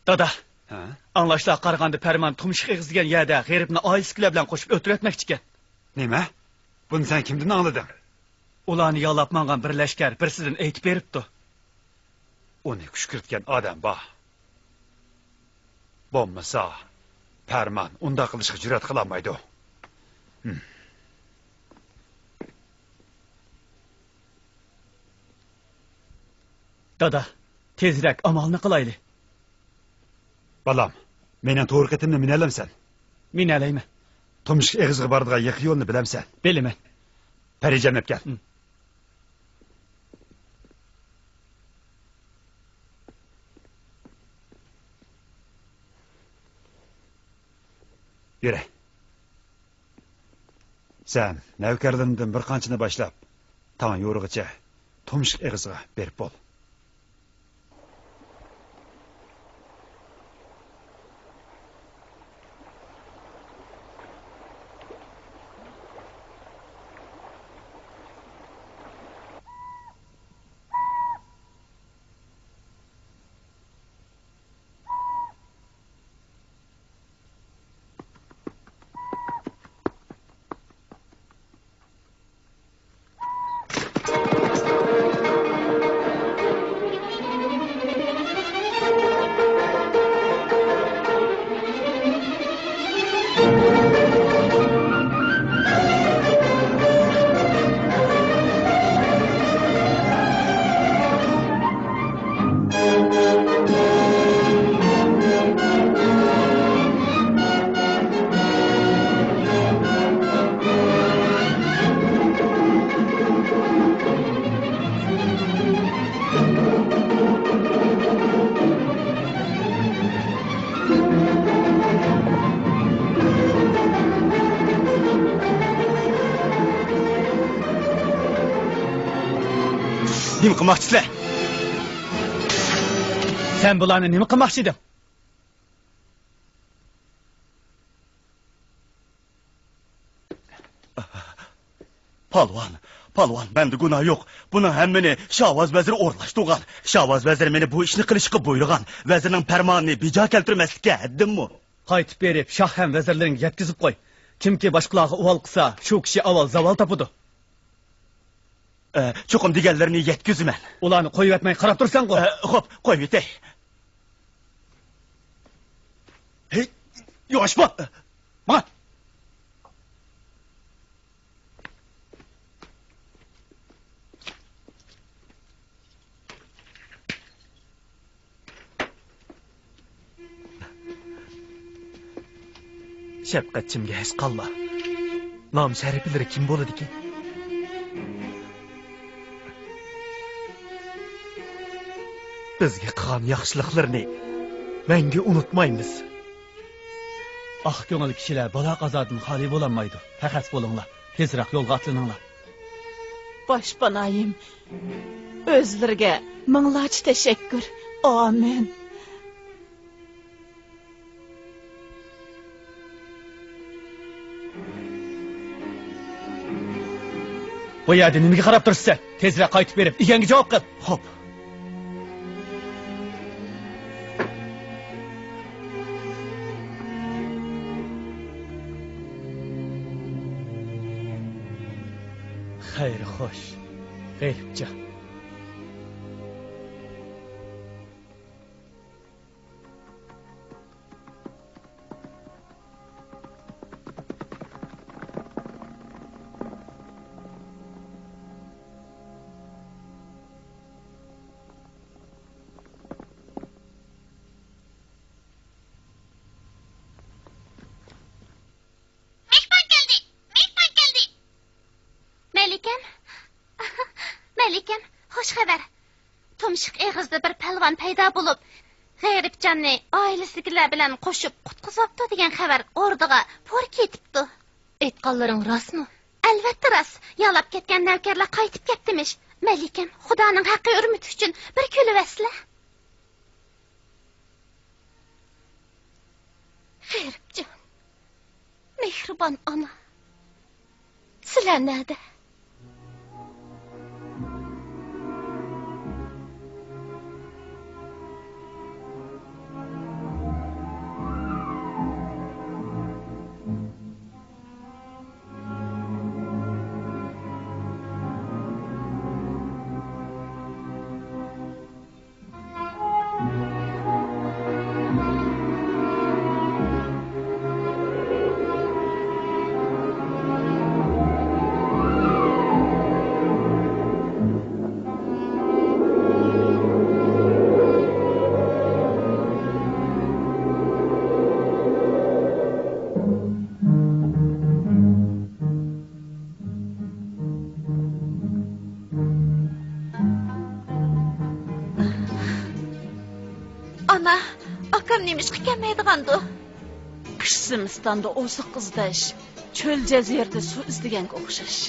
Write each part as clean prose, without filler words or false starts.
Dada. Anlaşla qarğandı Pərman tumşuq eğizdigen yerdə qeyribini ailesiyle bilen koşup ötüretmekçiken. Neme? Bunu sen kimden anladın? Ulanı yalap mangan bir leşker bir sizin eğitip beripti. Onu küşkürtken adam bah. Bommasa Pərman onda kılışık cüret kılamaydı o. Dada, tezrek amalını kılaylı. Balam, menen toğruk etimle minelem sen. Mineleyme. Tumuşuk eğizgi bardığa yıkı yolunu bilem sen. Bilime. Pericem hep gel. Yürü. Sen nevkerlerinden bir kançını başlap. Tan yoruğuça tumuşuk eğizgi berip bol. Nima qilmoqchisizlar? Sen bularni nima qilmoqchi eding? Palvon, bende günah yok. Bunun hemmini Şahvaz veziri orlaştırgan. Şahvaz veziri meni bu işini qilishga buyurgan. Vezirning fermanini bija keltirmaslikka haddimmi? Qaytib berib, Şah ham vezirlarini yetkizib qo'y. Kimki boshqalarga uvol qilsa, shu kishi avval zavol topadi. Cho'qim deganlarini yetkizman. Ularni qo'yib etmay qarab tursan-ku. Xo'p, qo'yib etay. Hey, yavaş bak. Bak. Şefqatchimga hech qalla. Nom shariflari kim bo'ladi ekan? Bizga qilgan yaxshiliklarini menga unutmaymiz. Ah ko'ngil kishilar bola qazodan xoli bo'lolmaydi. Faqat bo'linglar, tezroq yo'lga atlaninglar. Boshpanayim. O'zlariga minglarcha tashakkur. Amin. Bu yerda nimaga qarab turibsan? Tezroq qaytib berib, eganga javob qil. Xo'p. Xayr, xo'sh. G'ayribcha. Melikem, hoş haber. Tumşuq eğizde bir pelvan payda bulup, G'ayribjanni ailesikiler bilen qo'shib qutqizibdi degan xabar o'rdiga por ketibdi. Aytganlaring rostmi? Albatta rost. Yalab ketgan navkarlar qaytib ketdimish. Melikem, Xudoning haqqi urmiti uchun bir kulivasizlar. G'ayribjon, mehribon ona. Sizlar nerede? Odam nemişki kelmeydigandı. Kış Simistanda oziq izdash, cho'l jazirda suv izdiganga o'xshash.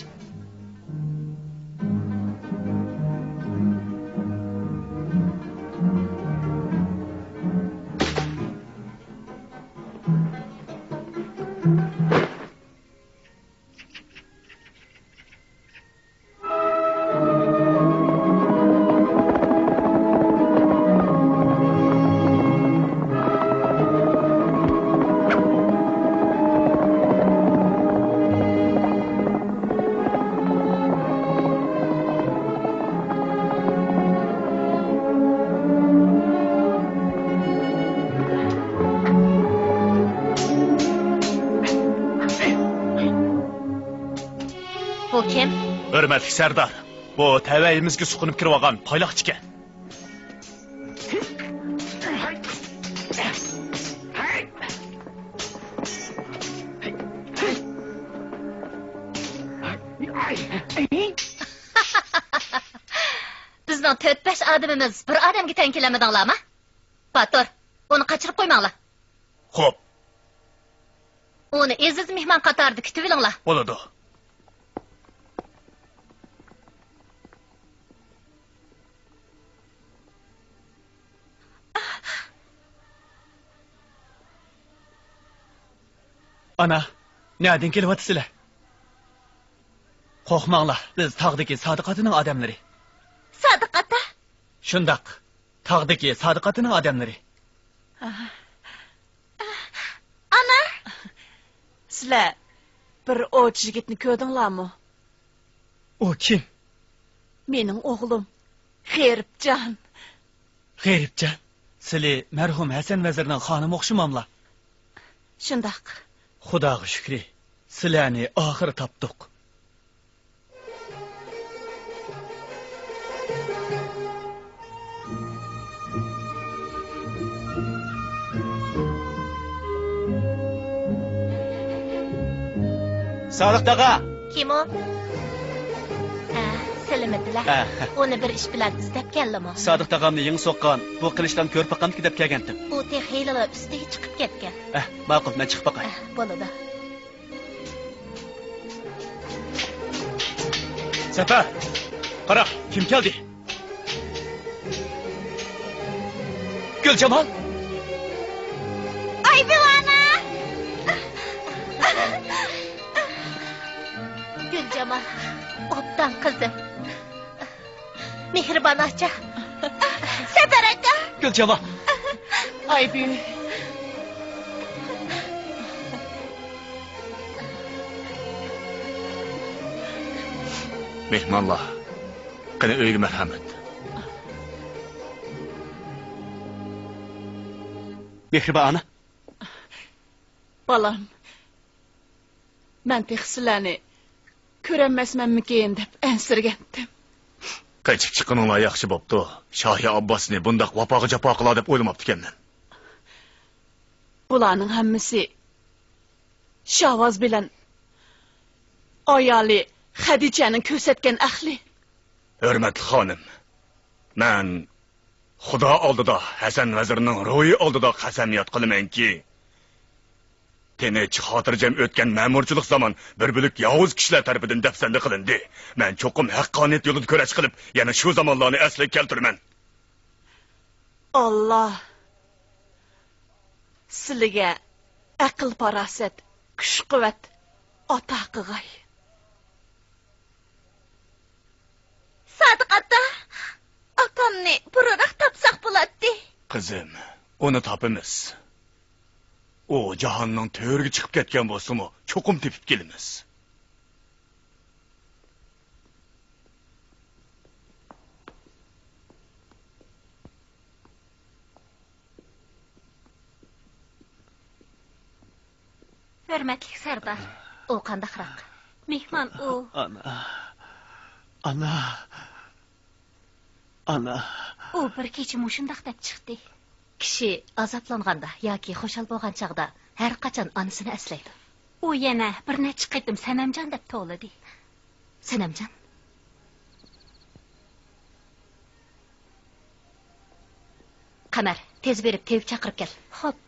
Bu kim? Hürmetli Serdar, bu təvəyimizki suqunub kirib alğan paylaqçı ikən. Bizning 4-5 adamimiz bir odamga teng kelamidinglarmi? Batur, uni qochirib qo'ymanglar. Xo'p, Uni eziz mehmon qatorida kutib olinglar. bo'ladi. Ana, nereden kelyapsizlar? Qo'rqmanglar, biz tog'dagi Sodiqatining odamlari. Sodiq ota. Shundaq, tog'dagi Sodiqatining odamlari. Ana. Sizlar bir o'ch yigitni ko'rdinglarmi? O kim? Mening o'g'lim G'eribjon. G'eribjon. Sizlar marhum Hasan vazirning xonimi o'xshamamlar. Shundaq. Xudoga shukri, sizlarni oxiri topdik. Sodiq daga. Kim u? Silimidilar. Uni bir ish bilan istab keldimi? Sodiq dagamni yeng soqqan, bu qilishdan ko'rib baqamki deb kelgandim. U texiylar ustiga chiqib ketgan. Ma'qul, men chiqib baqay. Bo'ladi. Safar, qara, kim keldi? Gulcamol. Ay Bivana. Gulcamol, obdan qizi. Mehribon aka. Safar aka. Gulcamol. Ay büyük. Mehmonlar, qani uyga marhamat. Mehribon ana. Balam. Men texsilani ko'rolmasmanmikin deb ansirgandim. Qaychib chiqqaninglar yaxshi bo'pti. Shohi Abbosni bundaq vafoga jafo qila deb o'ylamabdi ekanman. Bularning hammasi Shavvoz bilan ayoli Xadichaning ko'rsatgan ahli. Hurmatli xonim, men Xudo oldida Hasan vazirning ruhi oldida qasamiyat qilamanki, tinch xotirjam o'tgan ma'murchilik zamon bir bo'lak yovuz kishilar tarafidan dafsanda qilindi. Men cho'qim haqqoniyat yo'lida kurash qilib, yana shu zamonlarni asliga keltiraman. Alloh sizlarga aql farosat, kuch-quvvat ata qilg'ay. Sodiq ota. Akamni burroq topsaq bo'ladi. Qizim, uni topimiz. O jahonning to'riga chiqib ketgan bo'lsa-mu, cho'qim tepib kelamiz. Hurmatli Sardor, u qandaqroq? Mehmon u. Ana. U bir kecha mushundaq deb chiqdi. Kishi azoblanganda yoki xushal bo'lgan chaqda har qachon onasini aslaydi. U yana bir necha qaytim Sanamjon deb to'ladi. Sanamjon. Qamar, tez berib tevib chaqirib kel. Xo'p.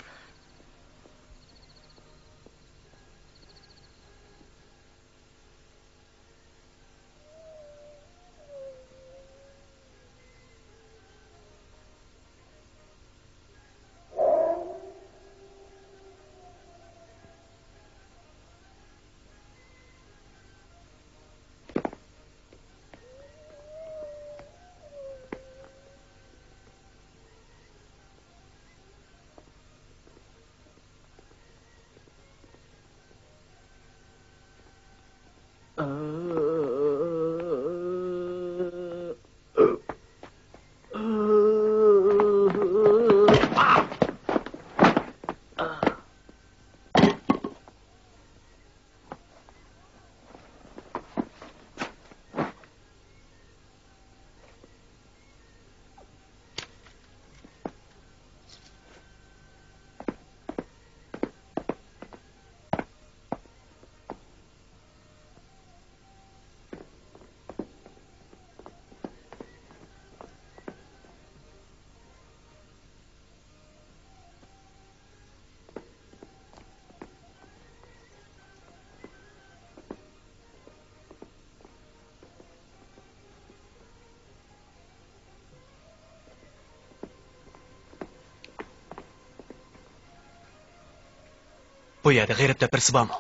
Bu yerda g'ayribda birisi bormi?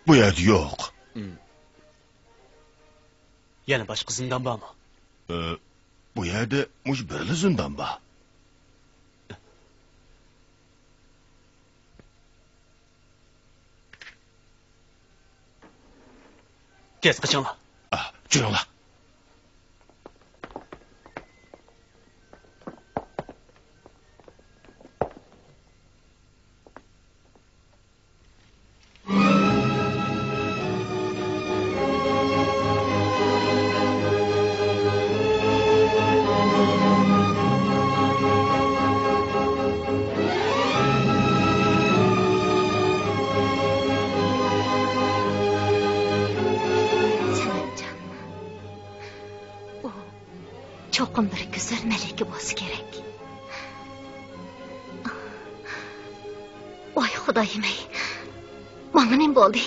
Bu yerda yo'q. Yana boshqa zindon bormi? Bu yerda mush birli zindon bor. Tez qichinglar. Juringlar. Cho'qim bir go'zal malika bo'lsa kerak. Voy xudoyim-ey. Menga nima bo'ldi?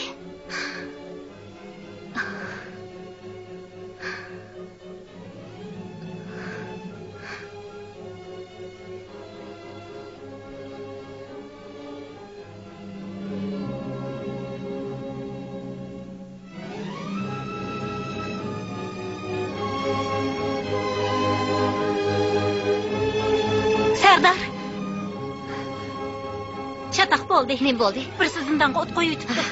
Chataq bo'ldi. Nima bo'ldi? Birisi zindonga o't qo'yib yutibdi.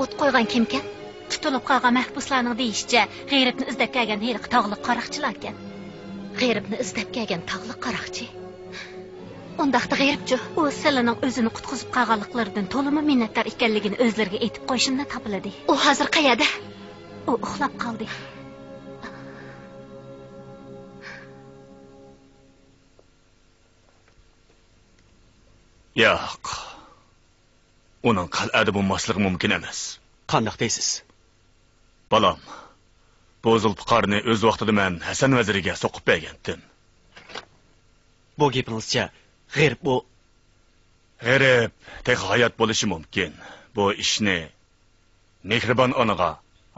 O't qo'ygan kimkan? Tutilib qolgan mahbuslarning deyishicha, g'ayribni izlab kelgan heliq tog'liq qaroqchilar ekan. G'ayribni izlab kelgan tog'liq qaroqchi. Undaqda g'ayribchi, u silining o'zini qutqizib qolganliklaridan to'limi minnatdor ekanligini o'zlariga aytib qo'yishimdan topiladi. U hozir qayerda? U uxlab qoldi. Yo'q. Uning qal'ada bo'lmasligi mumkin emas. Qandoq deysiz? Balam, bu zulfiqarni o'z vaqtida men Hasan vaziriga so'qib bergandim. Bu gapingizcha g'ayrib bu g'ayrib tek hayot bo'lishi mumkin. Bu ishni mehribon onaga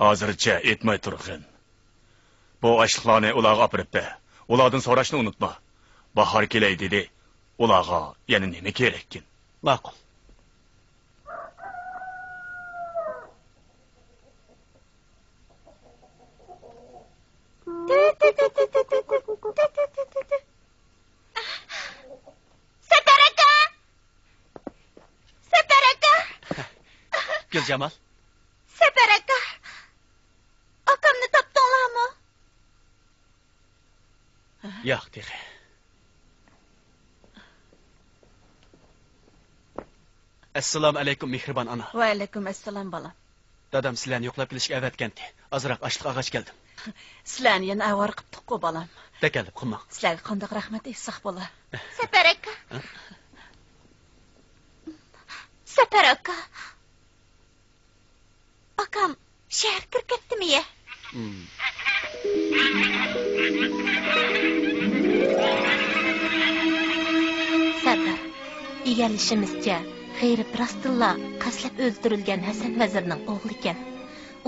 hozircha aytmay turg'in. Bu ashliqlarni ularga olib ber. Ulardan so'rashni unutma. Bahor kelay dedi. Ularga yana nima kerakkin? Ma'qul. Guljamal. Sapar aka. Akamni topdinglarmi? Yo'q, dexe. Assalomu alaykum mehribon ona. Va alaykum assalom bolam. Dadam sizlarni yo'qlab kelishga avatgandi. Azroq ashliq ag'ach keldim. Sizlarni yana avar qilib bolam. Takalib qilmang. Sizlarga qandoq rahmat aytsak bo'lar. Sapar aka. Sapar aka. Akam şehir kirib ketdimi ya? Sardar, egarlishimizcha, G'ayrib rostilla qaslab o'ldirilgan Hasan vazirning o'g'li ekan.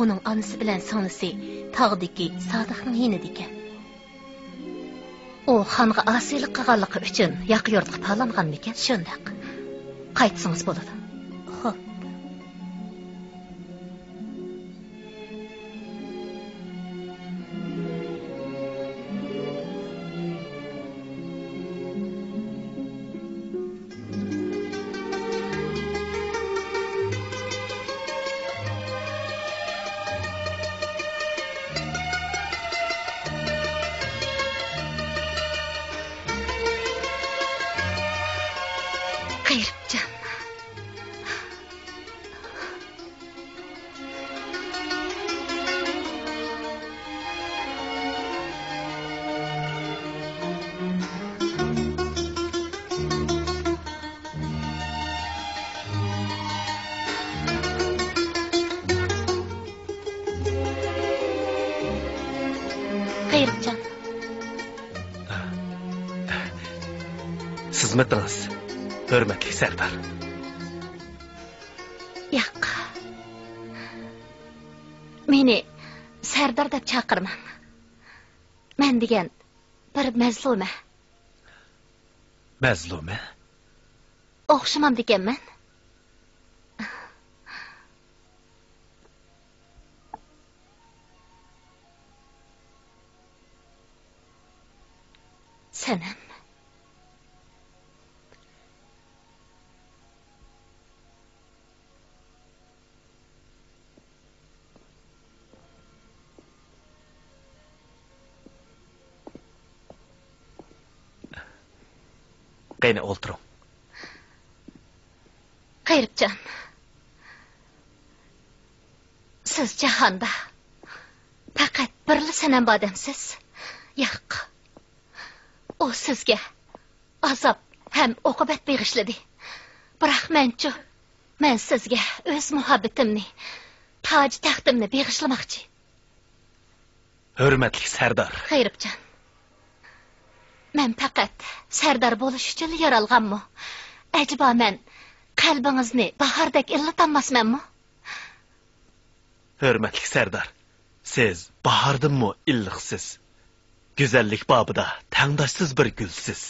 Uning onasi bilan singlisi tog'dagi Sodiqning yinida ekan. U xonga asiylik qilganligi uchun yoq yurtga palanganmi ekan? Shundaq. Qaytsangiz bo'ladi. Xo'p. G'ayribjon. G'ayribjon. Sizmitiniz, hurmatli Sardar. Yo'q. Meni Sardar deb chaqirmang. Men degan bir mazluma. Mazluma? O'xshamam deganman. Sanam. Qayna o'ltiring. G'ayribjon. Siz jahonda faqat birli sanam odamsiz. Yo'q. O sizga azob ham oqibat beg'ishladi. Biroq men sizga o'z muhabbatimni, toj taxtimni beg'ishlamoqchi. Hurmatli Sardar. G'ayribjon. Men faqat Sardar bo'lish uchun yaralganmi? Ajaba men qalbingizni bahordek illatanmasmanmi? Hurmatli Sardar. Siz bahordimmi illiqsiz? Güzellik babida tangdoshsiz bir gulsiz.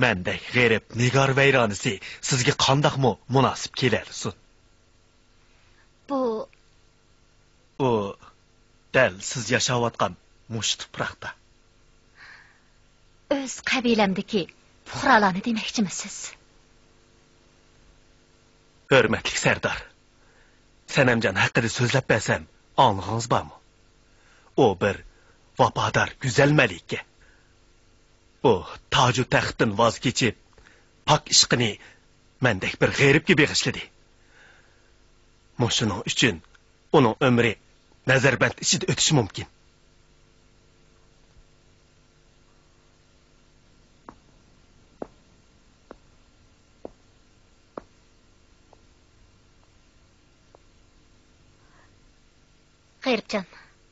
Mendek g'ayrib nigor vayronisi sizga qandoqmi munosib kelarsin? Bu dal siz yashayotgan mush tuproqda. O'z qabilamdagi fuqarolarni demoqchimisiz? Hurmatli Sardar. Sanamjon haqida so'zlab bersam, anlig'ingiz bormi? O bir vafodar güzel malika. O toju taxtdan voz kechib, pok ishqini mendek bir g'ayribga beg'ishladi. Mushuning uchun uning umri nazarband ichida o'tishi mumkin. G'ayribjon,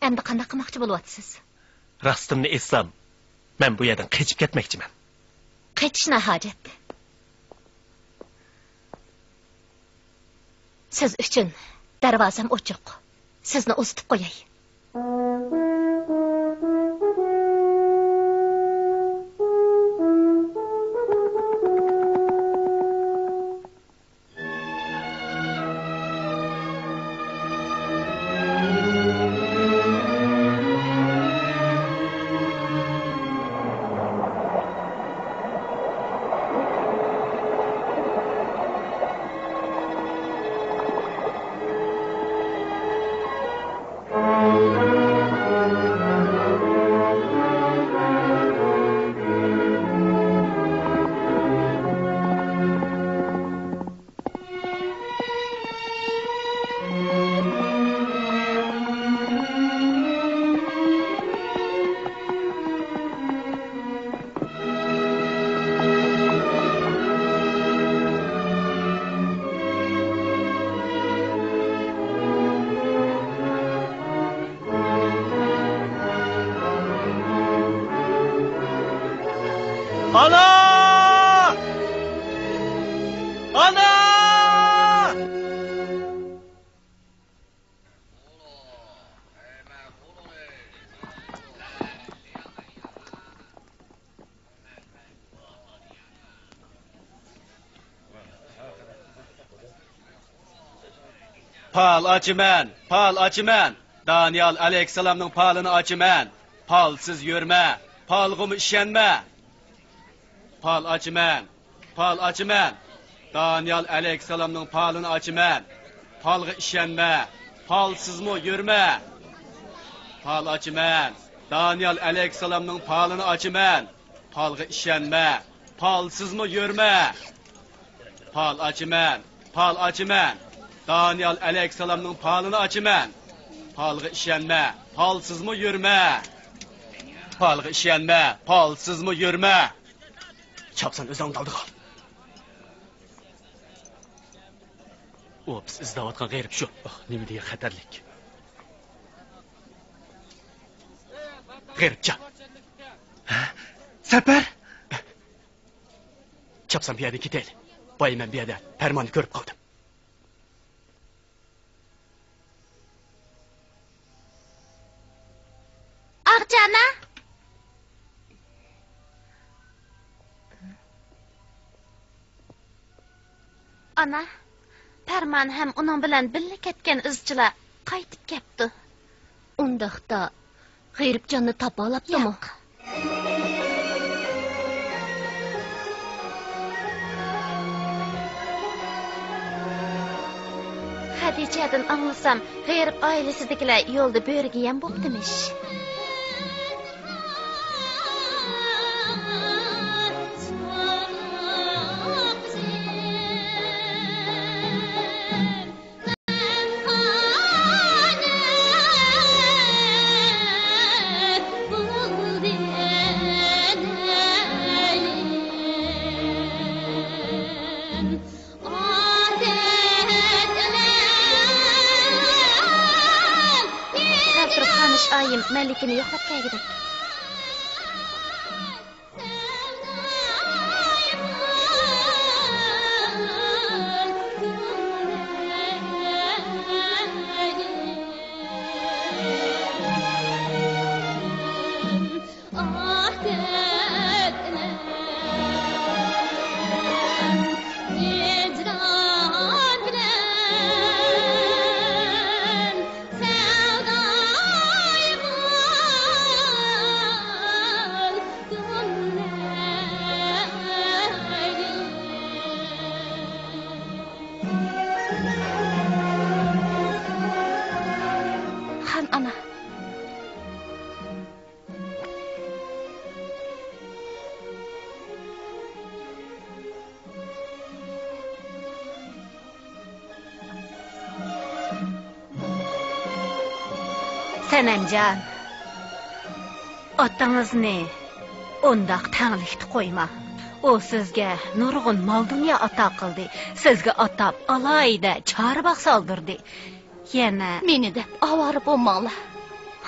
endi qanday qilmoqchi bo'lyapsiz? Rastimni etsam, men bu yerdan qechib ketmoqchiman. Qechishna hojat. Siz uchun darvozam ochiq. Sizni uzitib qo'yay. Ana! Ana! Pal açımen. Daniel Aleyhisselam'ın palını açımen. Palsız yürme, palgımı işenme. Pal açımen. Daniel Aleyhisselam'ın palını açımen. Palgı işenme, palsız mı yürme. Pal açımen. Daniel Aleyhisselam'ın palını açımen. Palgı işenme, palsız mı yürme. Pal açımen. Daniel Aleyhisselam'ın palını açımen. Palgı işenme, palsız mı yürme. Palgı işenme, palsız mı yürme. Çapsan özün daldı kal. O biz izdavatkan gayrip şu. Nemi diye xatarlik. Gayripcan. Sefer. Çapsan bir yerden gidelim. Bayım ben bir yerden permanı görüp kaldım. Ağcana. Ana, Perman hem onun bilen birlik ketken izchilar qaytib kepti. Undaqda G'ayribjonni topa olabdimi? Hadichadan anglasam, G'ayrib oilasidagilar yo'lda bo'rigiyam bo'ptimish. Ayım Melik'ini yoklap geldik. Senemcan, otangizni undaq tanglikni qo'yma. O sizga nurg'un mol dunyo ato qildi. Sizga atab alayda chorboq soldirdi. Yana Meni deb ovora bo'lmanglar.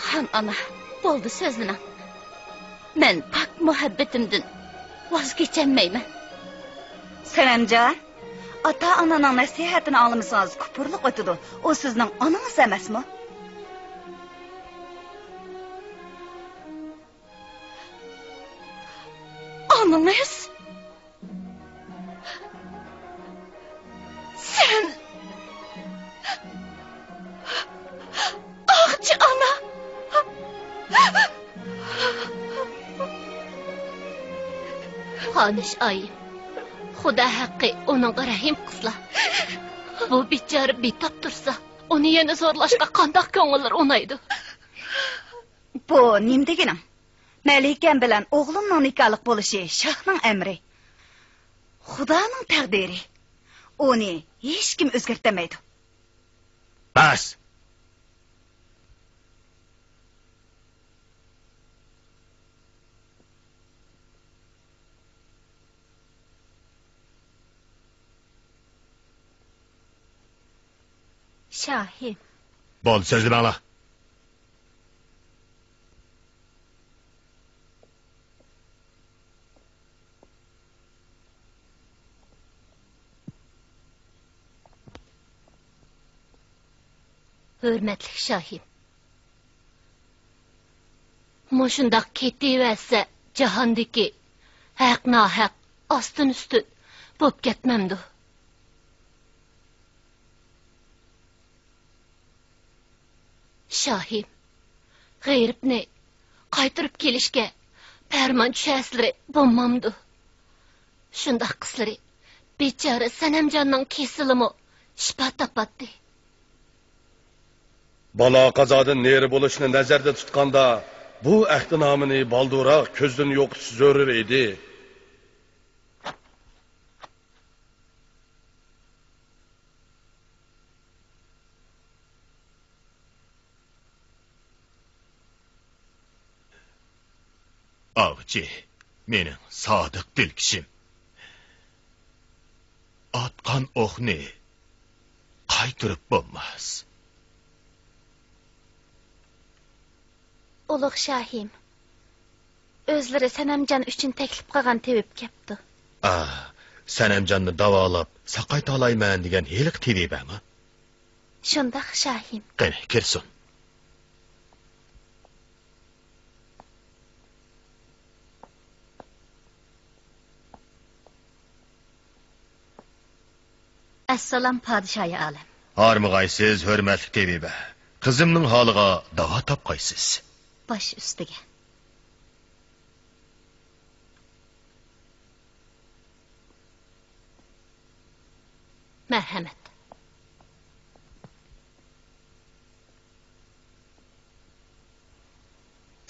Xon ana, bo'ldi so'zini. Men pak muhabbatimdan voz kechammayman. Senemcan, ata onaning nasihatini olmasangiz kupurlik o'tidi. O sizning onangiz emasmi? Ananız? Sen... Ağcı ana! Xonish ayim, Xudo haqqi uningga rahim qilsa. Bu bechora betop tursa, uni yana zo'rlashga qandoq ko'ngillar o'naydi? Bu nim deganim? Malikam bilan o'g'limning nikohlik bo'lishi shohning amri. Xudoning taqdiri. Uni hech kim o'zgartirmaydi. Bas. Shohim, Bo'ldi, so'zni bangla. Hürmetli Şahim. Moşundaq ketiverse jahondagi haq nohaq ostin ustin bo'p ketmamdi. Şahim, g'ayribni qaytirib kelishga farmon tushasizlar bo'lmamdi. Shundaq qizlari bechora Sanamjonning kesilimi shifo topatdi. Balo qazodan neri bo'lishni nazarda tutganda bu ahdinomini balduroq ko'zdan yo'qotish zarur edi. Avcı, mening sodiq dilkishim. Atqan o'qni qaytirib bo'lmas. Ulug' Shahim, o'zlari Sanamjon uchun taklif qilgan tevib kepti. Sanamjonni davolab saqayta olayman degan heliq tevibami? Shundaq Shahim. Qani, kirsin. Assalom podshoyi olam. Hormag'aysiz, hurmatli tebiba. Qizimning holiga davo topqaysiz. Bosh ustiga. Marhamat.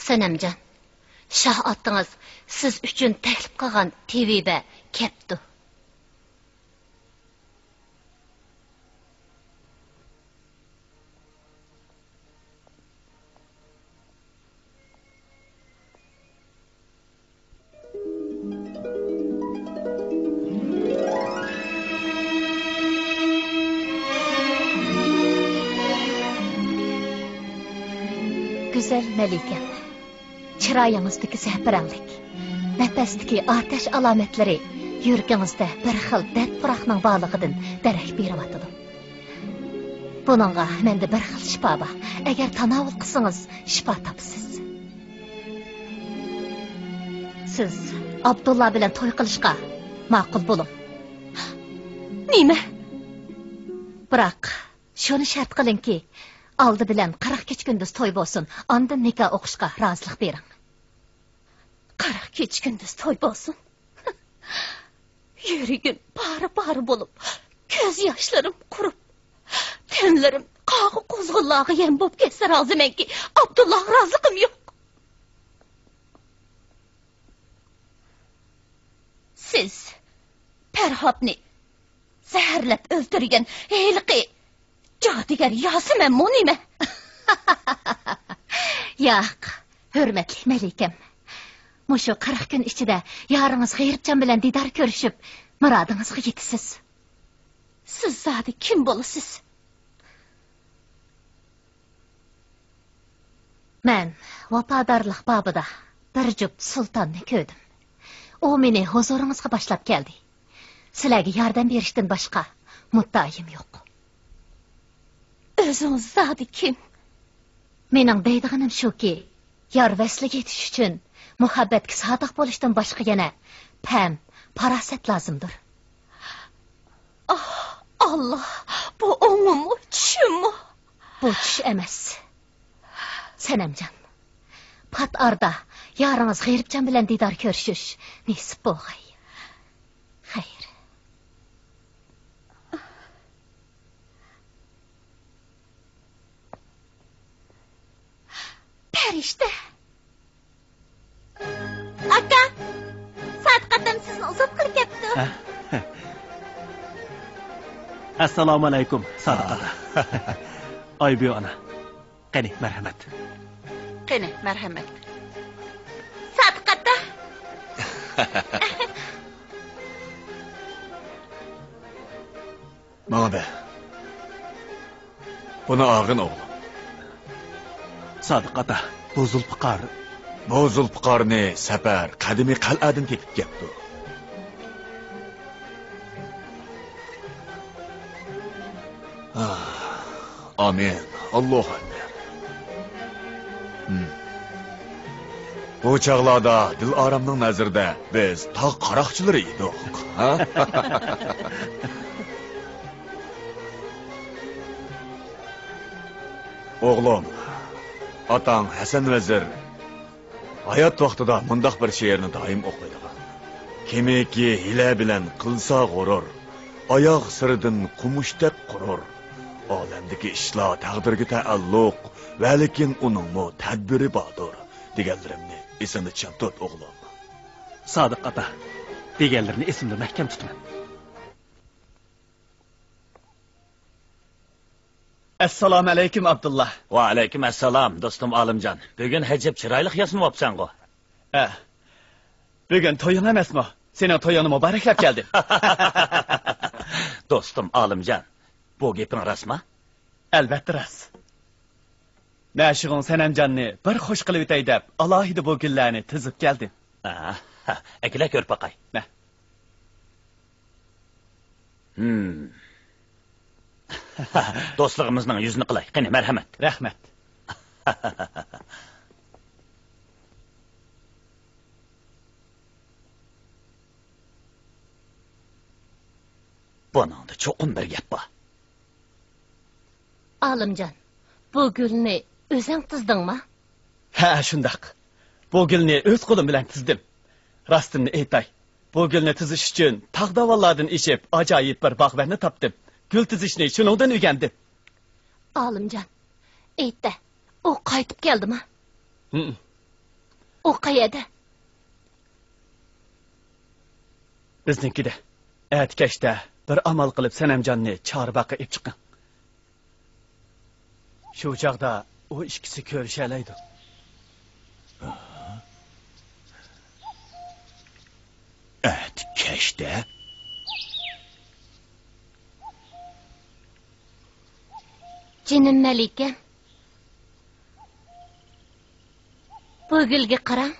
Sanamjon, shoh otingiz siz uchun taklif qilgan tebiba kepti. Güzel Melikam, chiroyingizdagi zahranglik, nafasdagi otash alomatlari yuragingizda bir xil dard puroqning borligidan darak beryotidi. Buningga menda bir xil shifo bor. Agar tanovul qilsangiz, shifo topsiz. Siz Abdullah bilan to'y qilishga ma'qul bo'ling. Nima? Biroq shuni shart qilingki, aldı bilen 40 keç gündüz toy bolsun, ondan nikah o'qishga rozilik bering. 40 keç gündüz toy bolsun. Yürügün bari bolup, göz yaşlarım kurup, tenlerim qag'ı qo'zg'illog'i yem bo'p ketsa rozimanki, Abdullah roziliqim yo'q. Siz Ferhatni zaharlab o'ldirgan heliqi Cadigar Yasemen monime. Yo'q, hurmatli Melikam. Mushu 40 kun ichida yaringiz G'ayribjon bilan didor ko'rishib, murodingizga yetasiz. Siz zodi kim bo'lasiz? Men vafodorlik babida bir juft sultonni ko'rdim. U meni huzuringizga boshlab keldi. Sizlarga yordam berishdan boshqa muttayim yo'q. O'zingiz zodi kim? Mening deydiganim shuki, yor vasliga yetish uchun muhabbatga sodiq bo'lishdan boshqa yana pam, farosat lozimdir. Allah, bu o'ngimmi, tushimmi? Bu tush emas. Sanamjon, pat arda yaringiz G'ayribjon bilan didor ko'rishish nasib bo'lg'ay. Xayr. Perişte. Aka, Sadiqatam sizni uzat qilib ketdi. Assalomu alaykum, Sadiqata. Oybiyo ona. Qani, marhamat. Qani, marhamat. Sadiqata. Bana be. Buna ağın oğlum. Sadiqata, bu Zulfiqar. Bu Zulfiqarni safar qadimiy qal'adan tepib ketdi. Amin. Allohu akbar. Bu çağlarda Dil Aramning nazarida biz tog' qaroqchilari edik. Ha? Oğlum, atang Hasan Vazir hayat vaqtida mundaq bir she'rni doim o'qiydigan. Kimiki hila bilan qilsa g'urur, oyoq siridan qumushdek qurur. Olamdagi ishlar taqdirga taalluq, va lekin uningmi tadbiri bordir deganlarimni esingda cham tut o'g'lim. Sodiq ota, deganlarini esimda mahkam tutaman. Assalomu alaykum Abdullah. Va alaykum assalom do'stim Olimjon. Bugun hajab chiroyli yasnayapsan-ku. Bugun to'ying emasmi? Sening to'yingni muboraklab keldim. Do'stim Olimjon, bu gaping rostmi? Albatta rost. Mashig'ing Sanamjonni bir xush qilib o'tay deb, alohida bu gullarni tizib keldim. Akila ko'rpaqay. Do'stligimizning yuzini qilay. Qani marhamat. Rahmat. Buningda cho'qim bir gap bor. Olimjon, bu gulni o'zing tizdingmi? Ha, shundoq. Bu gulni o'z qo'lim bilan tizdim. Rostimni aytay. Bu gulni tizish uchun tog'davollardan eshib ajoyib bir bog'barni topdim. Gul tizishni shuningdan o'rgandim. Olimjon, aytdi. U qaytib keldimi? U qayerda? Biznikida. Atkashda bir amal qilib Sanamjonni Chorbaqa olib chiqqan. Shu chaqda u ikkisi ko'rishalaydi. Atkashda? Jinim Malika. Bu gulga qarang.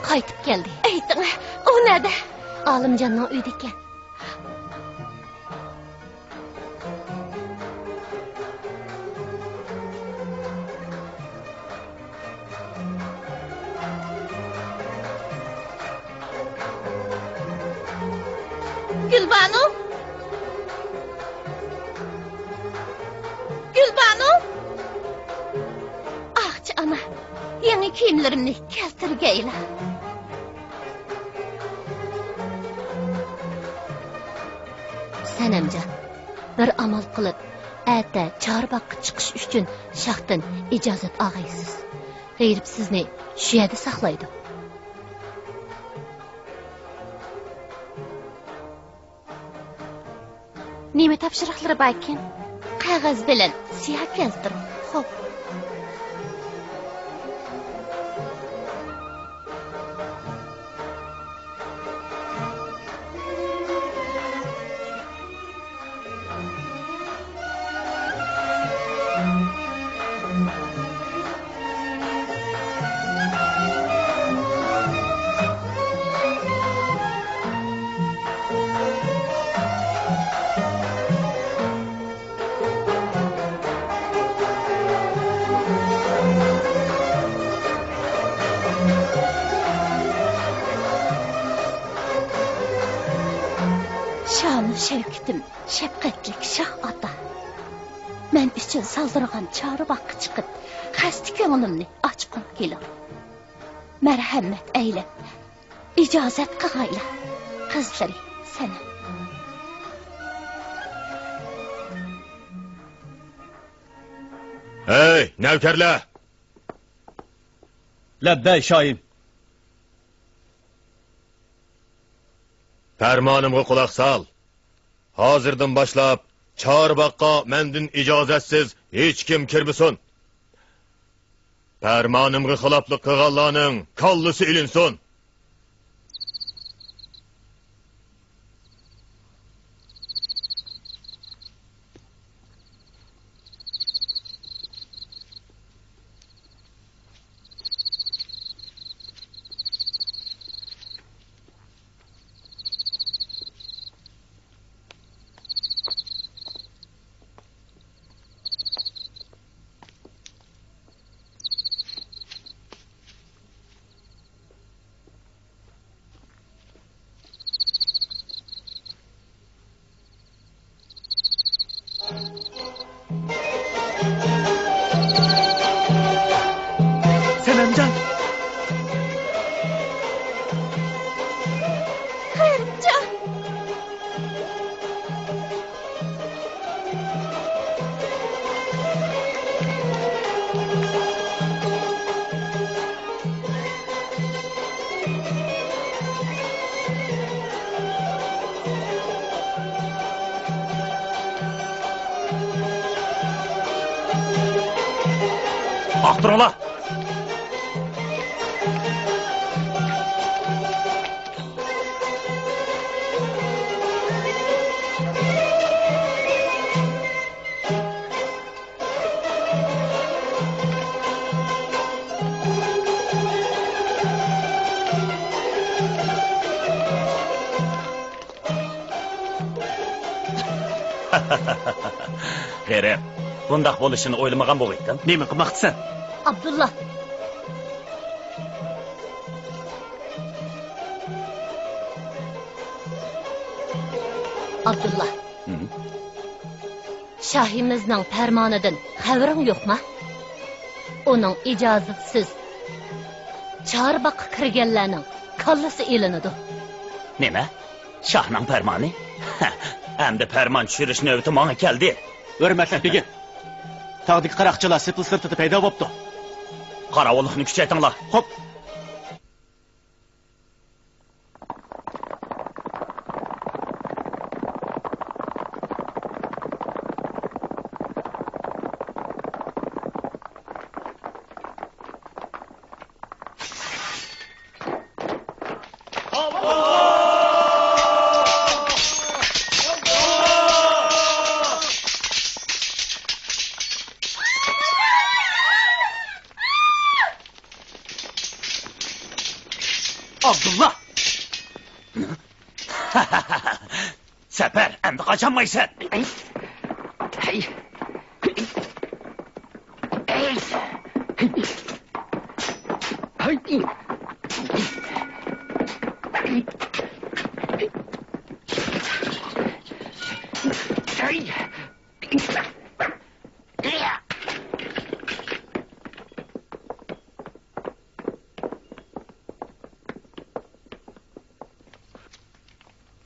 Qaytib keldi. Ayting, u nerede? Olimjonning uyida ekan. Gulbanu? Gulbanu? Ahchi ana, yangi kiyimlarimni keltirgayla. Sanamjon, bir amal qilib, ata Chorbaqa chiqish uchun shahdan ijozat olg'aysiz. G'ayrib sizni shu yerda saqlaydi. Nima topshiriqlari bor ekan? Qog'oz bilan siyoh keltiring. Xo'p. Şevketim, şefqatlik Şah ata. Men üçün saldırgan Chorbaqa chiqib, xasta ko'nglimni ochqim kelar. Marhamat aylab, ijozat qilg'ayla. Qizlari sana. Hey, navkarlar! Labbay shoyim. Fermanımga quloq sol. Hozirdan boshlab Chorbaqqa mendin ijozatsiz hech kim kirmasin. Fermanımga xiloflik qilganlarning kallasi ilinsin. Senemcan. Xayrımcan. Aktırıla. G'erib, bundaq bo'lishini o'ylamagan bo'laydin. Nima qilmoqchisan? Abdullah. Abdullah. Şahimizning farmonidan xabaring yo'qmi? Uning ijozatsiz Chorbaqqa kirganlarning kallasi elinadi. Nima? Shohning farmoni? Endi farmon tushirish navbati menga keldi. Hurmatli begim. Tog'dagi qaroqchilar sepil sirtida paydo bo'libdi. Qarovullikni kuchaytinglar. Xo'p. Abdullah! Sefer, endi kaçamaysan.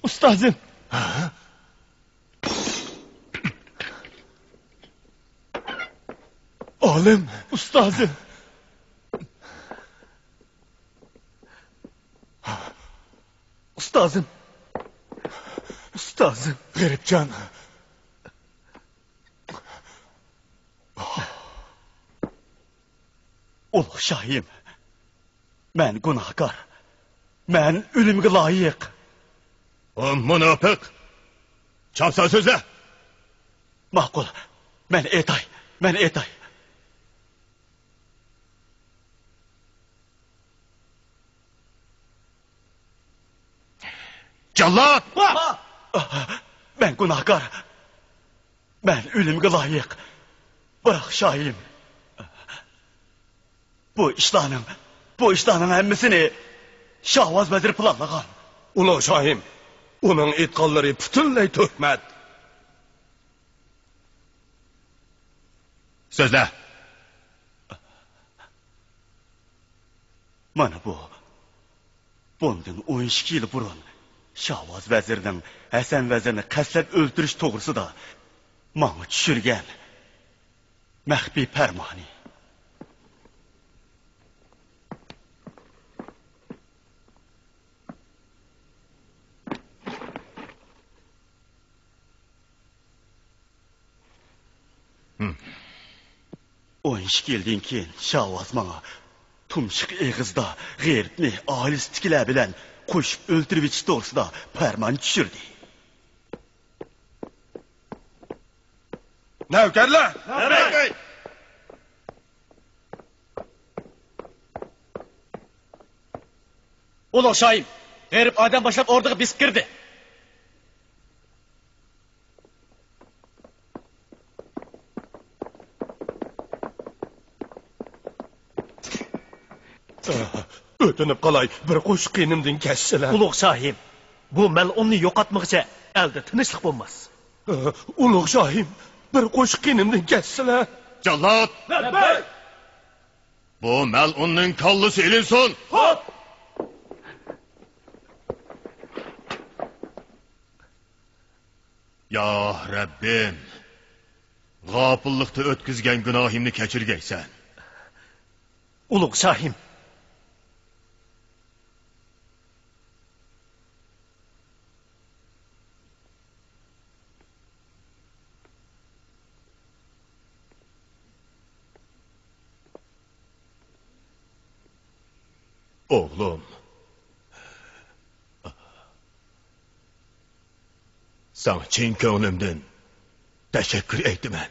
Ustazım. Oğlum, ustazım. Ustazım. Ustazım. G'eribjon. Ulug' shohim. Men gunohkor. Men o'limga loyiq. O münafık! Çapsa sözle! Ma'qul. Men aytay. Cellat! Men gunohkor. Men o'limga loyiq. Biroq shohim. Bu ishlarning hammasini Shahvoz vazir planlagan. Ulug' shohim, uning aytganlari butunlay tuhmat. Sözle! Mana bundan 12 yil burun Shahvoz vazirning Hasan vazirni qasdlab o'ldirish to'g'risida menga tushirgan maxfiy farmoni. iş geldin ki Şahvaz bana tumşuq eğizda g'eyribni oilasidagilar bilan qo'shib o'ltirib etish to'g'risida farmon tushirdi. Navkarlar! Evet. Ulug' shohim, g'eyrib odam boshlab o'rniga besib kirdi. O'tinib qolay, bir qo'shiq qinimdan kessizlar. Ulug' shohim, bu mal'unni yo'qotmoqcha elde tinchlik bo'lmas. Ulug' shohim, bir qo'shiq qinimdan kessizlar. Jallat! Bu melunning kallisi ilinsin. Hop! Ya Rabbim, g'afillikda o'tkazgan gunohimni kechirgaysan. Ulug' shohim, Oğlum. Sana chin ko'nglimdan teşekkür etdiman.